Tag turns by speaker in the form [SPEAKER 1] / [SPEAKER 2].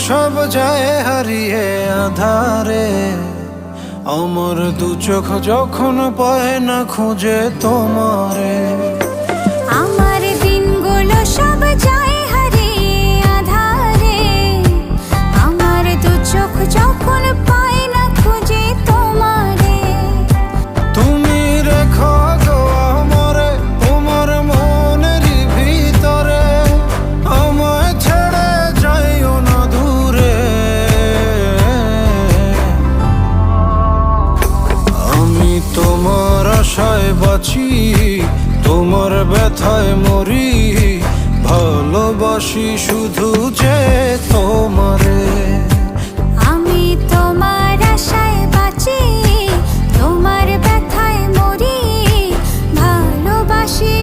[SPEAKER 1] সব যায় হারিয়ে আধারে, আমার দু চোখ যখন পায় না খুঁজে তোমারে।
[SPEAKER 2] আমার দিনগুলো সব যায় হারিয়ে আধারে, আমার দু চোখ যখন পায় না খুঁজে তোমারে।
[SPEAKER 1] তুমি রেখো গো আমারে তোমার মনেরই ভিতরে, আমায় ছেড়ে যাইও না দূরে। আমি তোমার আশায় বাঁচি, তোমার ব্যথায় মরি, ভালোবাসি শুধু যে তোমারে।